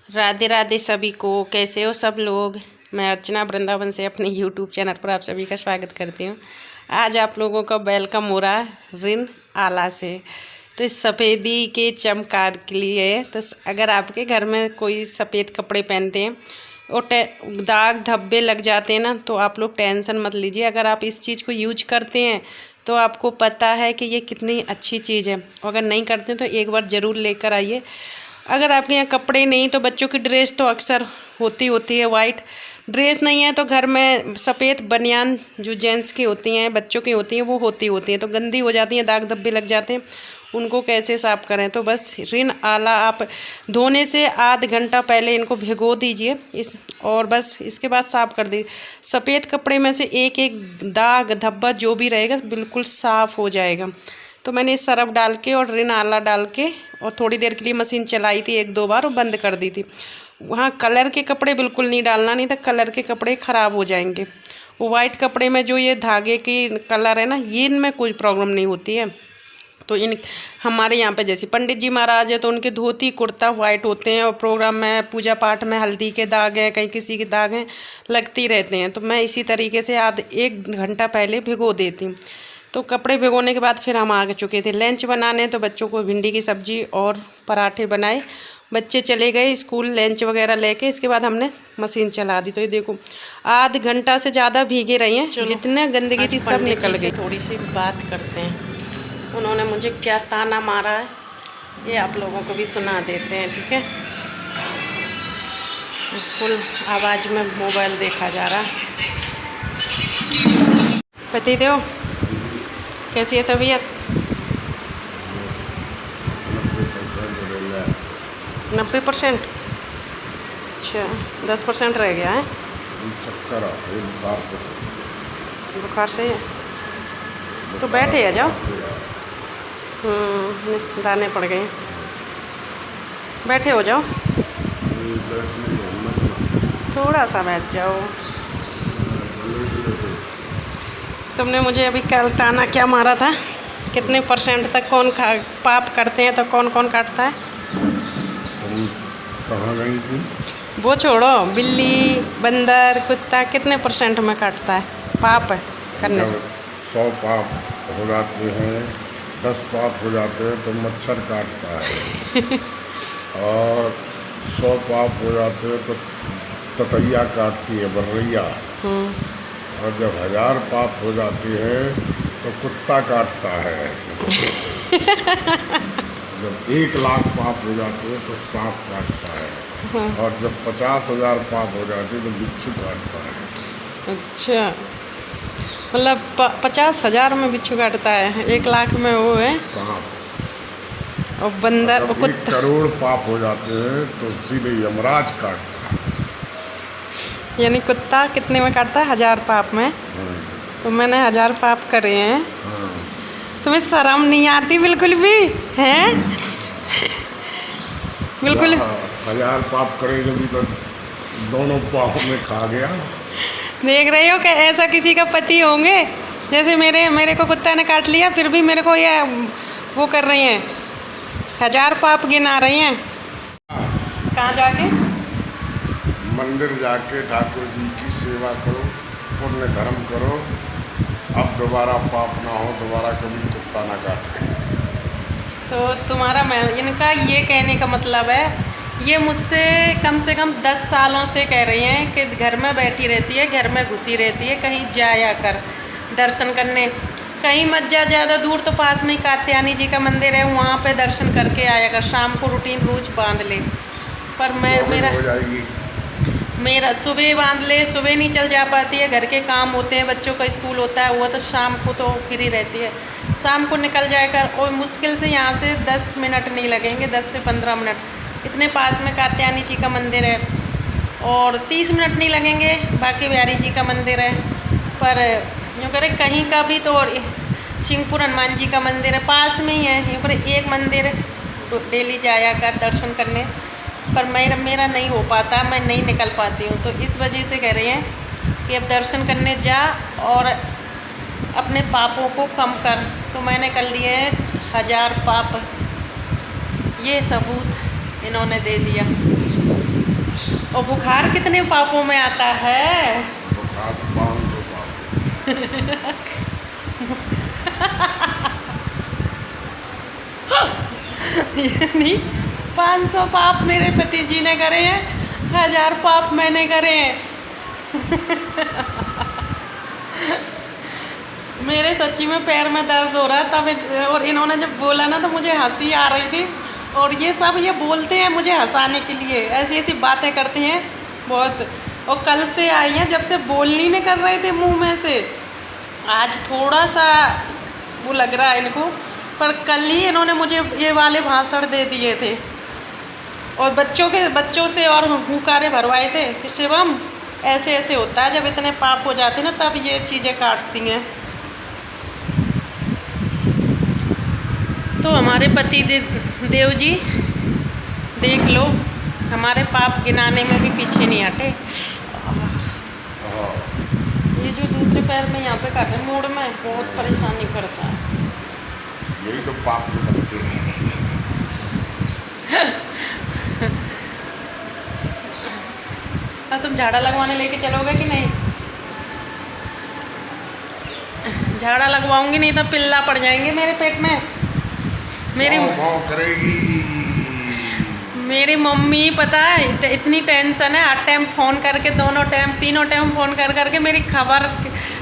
राधे राधे सभी को। कैसे हो सब लोग। मैं अर्चना वृंदावन से अपने यूट्यूब चैनल पर आप सभी का स्वागत करती हूँ। आज आप लोगों का वेलकम हो रहा है रिन आला से। तो इस सफ़ेदी के चमकार के लिए तो अगर आपके घर में कोई सफ़ेद कपड़े पहनते हैं और दाग धब्बे लग जाते हैं ना, तो आप लोग टेंशन मत लीजिए। अगर आप इस चीज़ को यूज करते हैं तो आपको पता है कि ये कितनी अच्छी चीज़ है। अगर नहीं करते तो एक बार ज़रूर लेकर आइए। अगर आपके यहाँ कपड़े नहीं तो बच्चों की ड्रेस तो अक्सर होती है वाइट ड्रेस, नहीं है तो घर में सफ़ेद बनियान जो जेंट्स की होती हैं बच्चों की होती हैं वो होती हैं तो गंदी हो जाती हैं, दाग धब्बे लग जाते हैं। उनको कैसे साफ़ करें, तो बस रिन आला आप धोने से आध घंटा पहले इनको भिगो दीजिए और बस इसके बाद साफ़ कर दीजिए। सफ़ेद कपड़े में से एक एक दाग धब्बा जो भी रहेगा बिल्कुल साफ़ हो जाएगा। तो मैंने सरफ डाल के और रिन आला डाल के और थोड़ी देर के लिए मशीन चलाई थी एक दो बार और बंद कर दी थी। वहाँ कलर के कपड़े बिल्कुल नहीं डालना, नहीं तो कलर के कपड़े ख़राब हो जाएंगे। वो वाइट कपड़े में जो ये धागे की कलर है ना, ये इनमें कोई प्रॉब्लम नहीं होती है। तो इन हमारे यहाँ पे जैसे पंडित जी महाराज है तो उनके धोती कुर्ता वाइट होते हैं और प्रोग्राम में पूजा पाठ में हल्दी के दाग हैं, कहीं किसी के दाग हैं, लगती रहते हैं। तो मैं इसी तरीके से आध एक घंटा पहले भिगो देती हूँ। तो कपड़े भिगोने के बाद फिर हम आ चुके थे लंच बनाने। तो बच्चों को भिंडी की सब्ज़ी और पराठे बनाए। बच्चे चले गए स्कूल लंच वगैरह लेके। इसके बाद हमने मशीन चला दी। तो ये देखो आध घंटा से ज़्यादा भीगे रही हैं, जितने गंदगी थी सब निकल गई। थोड़ी सी बात करते हैं, उन्होंने मुझे क्या ताना मारा है ये आप लोगों को भी सुना देते हैं, ठीक है। फुल आवाज़ में मोबाइल देखा जा रहा है। पतिदेव कैसी है तबीयत? 90%। अच्छा 10% रह गया है। चक्कर आते बुखार से है तो बैठे आ जाओ। दाने पड़ गए, बैठे हो जाओ, थोड़ा सा बैठ जाओ। तुमने मुझे अभी कल ताना क्या मारा था, कितने % तक कौन पाप करते हैं तो कौन कौन काटता है? कहाँ गई थी? वो छोड़ो, बिल्ली बंदर कुत्ता कितने % में काटता है पाप करने से? 100 पाप हो जाते हैं, 10 पाप हो जाते हैं तो मच्छर काटता है और 100 पाप हो जाते हैं तो ततैया काटती है, बर्रैया। और जब 1000 पाप हो जाते हैं तो कुत्ता काटता है। जब 1 लाख पाप हो जाते हैं तो सांप काटता है। और जब 50,000 पाप हो जाते हैं तो बिच्छू काटता है। अच्छा, मतलब 50,000 में बिच्छू काटता है, 1 लाख में वो है सांप। और बंदर और 1 करोड़ पाप हो जाते हैं तो सीधे यमराज काटता है। यानी कुत्ता कितने में काटता है? 1000 पाप में। तो मैंने 1000 पाप करे हैं। तुम्हें शर्म नहीं आती बिल्कुल भी हैं? बिल्कुल 1000 पाप करे जब तो दोनों पाप में खा गया। देख रहे हो कि ऐसा किसी का पति होंगे जैसे मेरे को कुत्ता ने काट लिया फिर भी मेरे को ये वो कर रही हैं, 1000 पाप गिना रही हैं। कहाँ जाके? मंदिर जाके ठाकुर जी की सेवा करो, पुण्य धर्म करो, अब दोबारा पाप ना हो, दोबारा कभी कुत्ता ना काटे। तो तुम्हारा इनका ये कहने का मतलब है, ये मुझसे कम से कम 10 सालों से कह रही हैं कि घर में बैठी रहती है, घर में घुसी रहती है, कहीं जाया कर दर्शन करने, कहीं मत जा, ज़्यादा दूर तो पास में ही कात्यायनी जी का मंदिर है, वहाँ पे दर्शन करके आया कर, शाम को रूटीन रोज बांध ले। पर मेरा सुबह बांध ले, सुबह नहीं चल जा पाती है, घर के काम होते हैं, बच्चों का स्कूल होता है, वो तो शाम को तो फ्री रहती है, शाम को निकल जाया कर। और मुश्किल से यहाँ से 10 मिनट नहीं लगेंगे, 10 से 15 मिनट। इतने पास में कात्यायनी जी का मंदिर है और 30 मिनट नहीं लगेंगे बाकी बिहारी जी का मंदिर है। पर यूँ करे कहीं का भी तो, और सिंहपुर हनुमान जी का मंदिर है पास में ही है, यूँ करे एक मंदिर तो डेली जाया कर दर्शन करने। पर मेरा नहीं हो पाता, मैं नहीं निकल पाती हूँ। तो इस वजह से कह रही हैं कि अब दर्शन करने जा और अपने पापों को कम कर। तो मैंने कर लिए 1000 पाप, ये सबूत इन्होंने दे दिया। और बुखार कितने पापों में आता है? बुखार 500 पाप। यानी 500 पाप मेरे पति जी ने करे हैं, 1000 पाप मैंने करे हैं। मेरे सच्ची में पैर में दर्द हो रहा है तब, और इन्होंने जब बोला ना तो मुझे हंसी आ रही थी। और ये सब ये बोलते हैं मुझे हंसाने के लिए, ऐसी ऐसी बातें करती हैं बहुत। और कल से आई हैं, जब से बोलनी नहीं कर रहे थे मुंह में से। आज थोड़ा सा वो लग रहा है इनको, पर कल ही इन्होंने मुझे ये वाले भाषण दे दिए थे। और बच्चों से और हुकारे भरवाए थे कि शिवम ऐसे ऐसे होता है, जब इतने पाप हो जाते हैं ना तब ये चीज़ें काटती हैं। तो हमारे पति देव जी देख लो, हमारे पाप गिनाने में भी पीछे नहीं हटे। ये जो दूसरे पैर में यहाँ पे कर रहे मोड़ में बहुत परेशानी करता है। यही तो पाप निकलते हैं। हाँ, तुम झाड़ा लगवाने लेके चलोगे कि नहीं? झाड़ा लगवाऊंगी नहीं तो पिल्ला पड़ जाएंगे मेरे पेट में। मेरी मम्मी पता है इतनी टेंशन है, हर टाइम फ़ोन करके तीनों टाइम फ़ोन कर करके मेरी खबर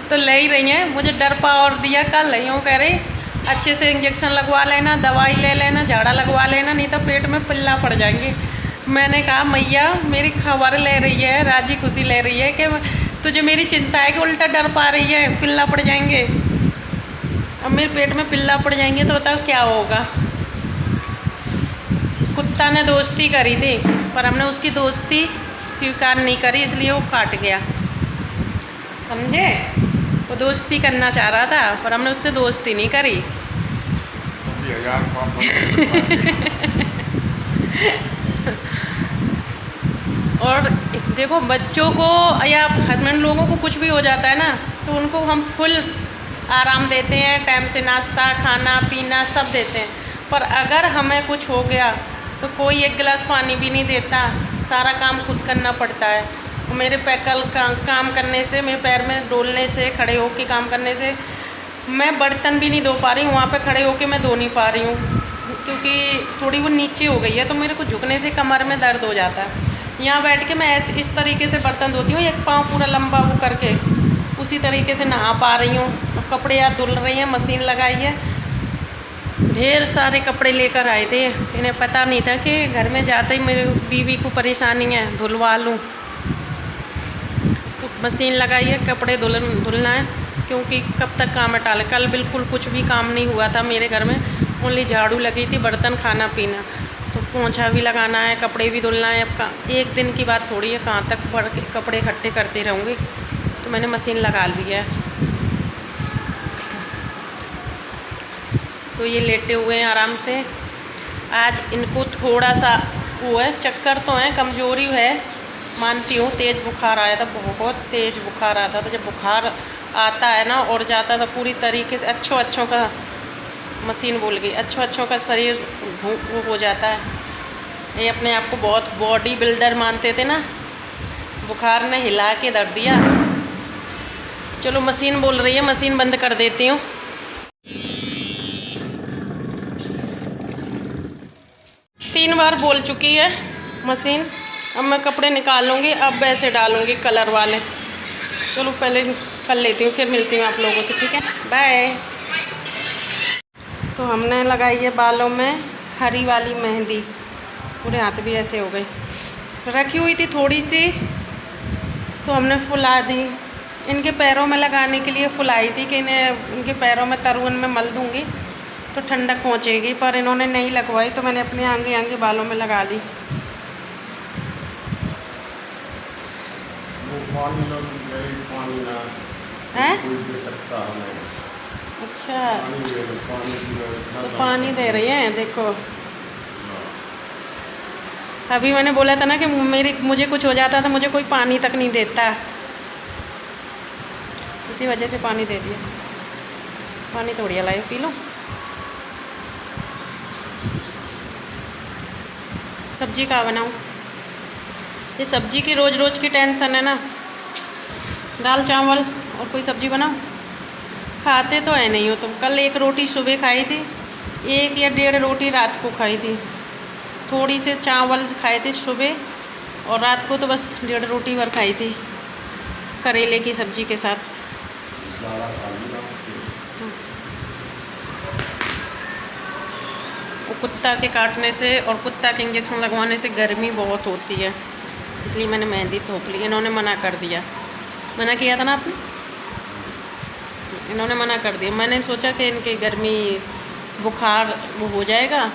तो ले ही रही हैं। मुझे डर पा और दिया कल, यूँ कह रही अच्छे से इंजेक्शन लगवा लेना, दवाई ले लेना, झाड़ा लगवा लेना, नहीं तो पेट में पिल्ला पड़ जाएंगे। मैंने कहा मैया मेरी खबर ले रही है, राजी खुशी ले रही है कि तुझे मेरी चिंता है कि उल्टा डर पा रही है पिल्ला पड़ जाएंगे। अब मेरे पेट में पिल्ला पड़ जाएंगे तो बताओ क्या होगा। कुत्ता ने दोस्ती करी थी पर हमने उसकी दोस्ती स्वीकार नहीं करी, इसलिए वो काट गया, समझे? वो दोस्ती करना चाह रहा था पर हमने उससे दोस्ती नहीं करी। और देखो बच्चों को या हस्बैंड लोगों को कुछ भी हो जाता है ना तो उनको हम फुल आराम देते हैं, टाइम से नाश्ता खाना पीना सब देते हैं। पर अगर हमें कुछ हो गया तो कोई एक गिलास पानी भी नहीं देता, सारा काम खुद करना पड़ता है। मेरे पैकल काम करने से, मेरे पैर में डोलने से, खड़े होके काम करने से मैं बर्तन भी नहीं धो पा रही हूँ। वहाँ पे खड़े होके मैं धो नहीं पा रही हूँ क्योंकि थोड़ी वो नीचे हो गई है, तो मेरे को झुकने से कमर में दर्द हो जाता है। यहाँ बैठ के मैं ऐसे इस तरीके से बर्तन धोती हूँ, एक पाँव पूरा लंबा वो करके, उसी तरीके से नहा पा रही हूँ। कपड़े यार धुल रही हैं, मशीन लगाई है। ढेर सारे कपड़े लेकर आए थे, इन्हें पता नहीं था कि घर में जाते ही मेरी बीवी को परेशानी है, धुलवा लूँ। तो मशीन लगाई है, कपड़े धुलना है क्योंकि कब तक काम टाले। कल बिल्कुल कुछ भी काम नहीं हुआ था मेरे घर में, ओनली झाड़ू लगी थी, बर्तन खाना पीना। तो पोंछा भी लगाना है, कपड़े भी धुलना है। अब एक दिन की बात थोड़ी है, कहाँ तक बढ़ के कपड़े इकट्ठे करते रहूँगी। तो मैंने मशीन लगा ली है। तो ये लेटे हुए हैं आराम से। आज इनको थोड़ा सा वो है, चक्कर तो है, कमजोरी है, मानती हूँ। तेज़ बुखार आया था, बहुत तेज़ बुखार आता था। जब बुखार आता है ना और जाता था पूरी तरीके से अच्छों का, मशीन बोल गई, अच्छों का शरीर वो हो जाता है। ये अपने आप को बहुत बॉडी बिल्डर मानते थे ना, बुखार ने हिला के धर दिया। चलो मशीन बोल रही है, मशीन बंद कर देती हूँ। तीन बार बोल चुकी है मशीन। अब मैं कपड़े निकालूंगी, अब वैसे डालूंगी कलर वाले। चलो पहले कर लेती हूँ, फिर मिलती हूँ आप लोगों से, ठीक है? बाय। तो हमने लगाई है बालों में हरी वाली मेहंदी, पूरे हाथ भी ऐसे हो गए। रखी हुई थी थोड़ी सी तो हमने फुला दी। इनके पैरों में लगाने के लिए फुलाई थी कि इनके पैरों में तरुण में मल दूँगी तो ठंडक पहुँचेगी, पर इन्होंने नहीं लगवाई तो मैंने अपने आगे बालों में लगा ली। हैं? अच्छा, तो पानी दे रही है, देखो। अभी मैंने बोला था ना कि मुझे कुछ हो जाता तो मुझे कोई पानी तक नहीं देता, इसी वजह से पानी दे दिया। पानी थोड़ी लाए, पी लो। सब्जी का बनाऊँ? ये सब्जी की रोज़ रोज़ की टेंशन है ना, दाल चावल और कोई सब्जी बनाओ, खाते तो है नहीं हो तुम। कल एक रोटी सुबह खाई थी, 1 या 1.5 रोटी रात को खाई थी, थोड़ी से चावल खाए थे सुबह, और रात को तो बस 1.5 रोटी भर खाई थी करेले की सब्जी के साथ। और कुत्ता के काटने से और कुत्ता के इंजेक्शन लगवाने से गर्मी बहुत होती है, इसलिए मैंने मेहंदी थोप ली। इन्होंने मना कर दिया, मना किया था ना आपने, इन्होंने मना कर दिया। मैंने सोचा कि इनके गर्मी बुखार वो हो जाएगा,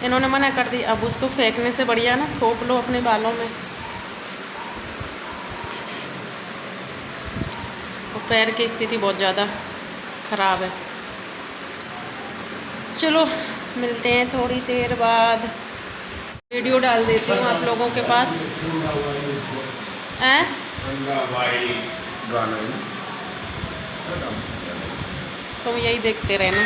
इन्होंने मना कर दी। अब उसको फेंकने से बढ़िया ना थोप लो अपने बालों में। और पैर की स्थिति बहुत ज़्यादा ख़राब है। चलो मिलते हैं थोड़ी देर बाद, वीडियो डाल देती हूँ आप लोगों के पास। तुम यही देखते रहना।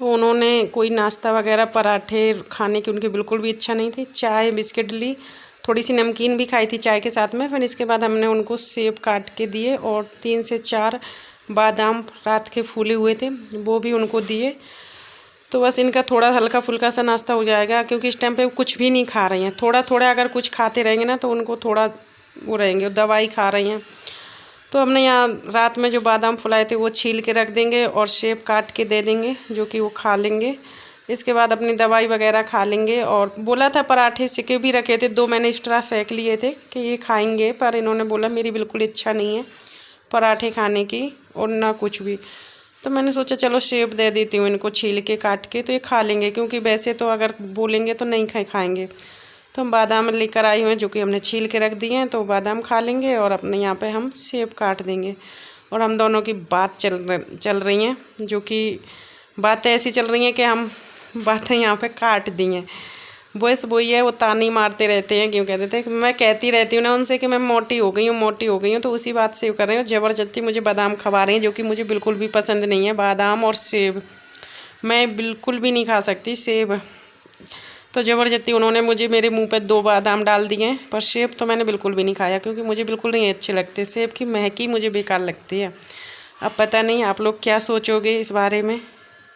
उन्होंने कोई नाश्ता वगैरह पराठे खाने की उनकी बिल्कुल भी इच्छा नहीं थी। चाय बिस्किट ली, थोड़ी सी नमकीन भी खाई थी चाय के साथ में। फिर इसके बाद हमने उनको सेब काट के दिए और 3 से 4 बादाम रात के फूले हुए थे वो भी उनको दिए। तो बस इनका थोड़ा हल्का फुल्का सा नाश्ता हो जाएगा, क्योंकि इस टाइम पे वो कुछ भी नहीं खा रही हैं। थोड़ा थोड़ा अगर कुछ खाते रहेंगे ना तो उनको थोड़ा वो रहेंगे, दवाई खा रही हैं। तो हमने यहाँ रात में जो बादाम फुलाए थे वो छील के रख देंगे और सेब काट के दे देंगे, जो कि वो खा लेंगे। इसके बाद अपनी दवाई वगैरह खा लेंगे। और बोला था पराठे सेके भी रखे थे, 2 मैंने एक्स्ट्रा सेक लिए थे कि ये खाएंगे, पर इन्होंने बोला मेरी बिल्कुल इच्छा नहीं है पराठे खाने की और ना कुछ भी। तो मैंने सोचा चलो सेब दे देती हूँ इनको छील के काट के, तो ये खा लेंगे, क्योंकि वैसे तो अगर बोलेंगे तो नहीं खाएंगे। तो हम बादाम लेकर आए हुए हैं जो कि हमने छील के रख दिए हैं, तो बादाम खा लेंगे और अपने यहाँ पे हम सेब काट देंगे। और हम दोनों की बात चल रही हैं, जो कि बातें ऐसी चल रही हैं कि हम बातें यहाँ पे काट दी हैं। बस वही है, वो तानी मारते रहते हैं, क्यों कहते थे, मैं कहती रहती हूँ ना उनसे कि मैं मोटी हो गई हूँ, तो उसी बात से कर रहे हो। ज़बरदस्ती मुझे बादाम खवा रहे हैं, जो कि मुझे बिल्कुल भी पसंद नहीं है। बादाम और सेब मैं बिल्कुल भी नहीं खा सकती सेब। तो ज़बरदस्ती उन्होंने मुझे मेरे मुंह पे 2 बादाम डाल दिए हैं, पर सेब तो मैंने बिल्कुल भी नहीं खाया, क्योंकि मुझे बिल्कुल नहीं अच्छे लगते। सेब की महक ही मुझे बेकार लगती है। अब पता नहीं आप लोग क्या सोचोगे इस बारे में,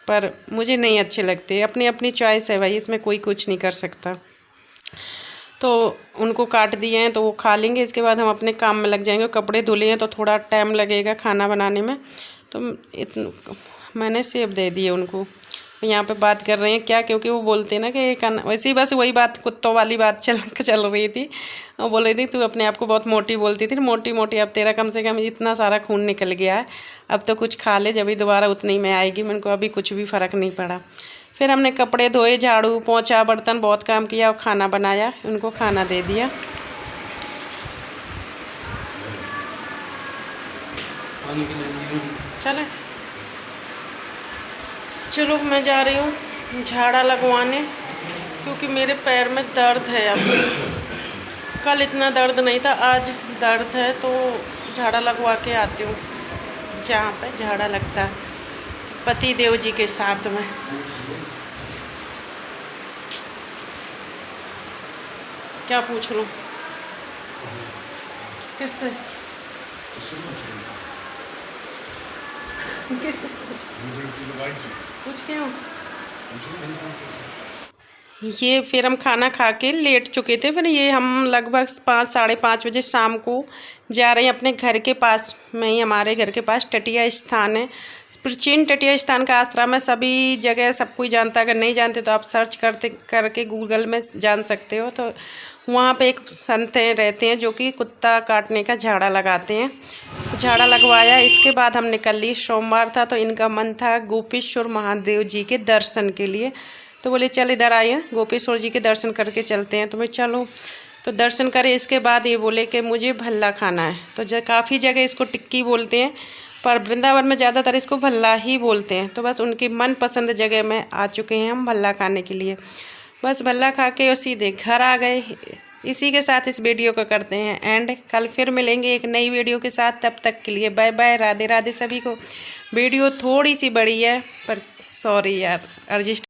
पर मुझे नहीं अच्छे लगते। अपनी अपनी चॉइस है भाई, इसमें कोई कुछ नहीं कर सकता। तो उनको काट दिए हैं तो वो खा लेंगे। इसके बाद हम अपने काम में लग जाएंगे। कपड़े धुले हैं तो थोड़ा टाइम लगेगा खाना बनाने में, तो मैंने सेब दे दिए उनको। यहाँ पे बात कर रहे हैं क्या, क्योंकि वो बोलते हैं ना कि वैसे ही बस वही बात कुत्तों वाली बात चल रही थी। वो बोल रही थी तू अपने आप को बहुत मोटी बोलती थी, मोटी मोटी, अब तेरा कम से कम इतना सारा खून निकल गया है, अब तो कुछ खा ले, जब भी दोबारा उतनी में आएगी। मेरे को अभी कुछ भी फ़र्क नहीं पड़ा। फिर हमने कपड़े धोए, झाड़ू पोंछा, बर्तन, बहुत काम किया और खाना बनाया, उनको खाना दे दिया। चलो मैं जा रही हूँ झाड़ा लगवाने, क्योंकि मेरे पैर में दर्द है। अब कल इतना दर्द नहीं था, आज दर्द है, तो झाड़ा लगवा के आती हूँ जहाँ पे झाड़ा लगता है पति देव जी के साथ में। क्या पूछ लूँ, किससे पूछ के हूँ। ये फिर हम खाना खा के लेट चुके थे। फिर ये हम लगभग 5 साढ़े 5 बजे शाम को जा रहे हैं अपने घर के पास में ही, हमारे घर के पास टटिया स्थान है, प्राचीन टटिया स्थान का आश्रम है। सभी जगह सब कोई जानता है, अगर नहीं जानते तो आप सर्च करके गूगल में जान सकते हो। तो वहाँ पे एक संत रहते हैं जो कि कुत्ता काटने का झाड़ा लगाते हैं, तो झाड़ा लगवाया। इसके बाद हम निकल ली, सोमवार था तो इनका मन था गोपेश्वर महादेव जी के दर्शन के लिए, तो बोले चल इधर आए गोपेश्वर जी के दर्शन करके चलते हैं। तो मैं चलो, तो दर्शन करे। इसके बाद ये बोले कि मुझे भल्ला खाना है। तो काफ़ी जगह इसको टिक्की बोलते हैं, पर वृंदावन में ज़्यादातर इसको भल्ला ही बोलते हैं। तो बस उनकी मनपसंद जगह में आ चुके हैं हम भल्ला खाने के लिए। बस भल्ला खा के और सीधे घर आ गए। इसी के साथ इस वीडियो को करते हैं एंड। कल फिर मिलेंगे एक नई वीडियो के साथ, तब तक के लिए बाय बाय, राधे राधे सभी को। वीडियो थोड़ी सी बड़ी है, पर सॉरी यार, एडजस्ट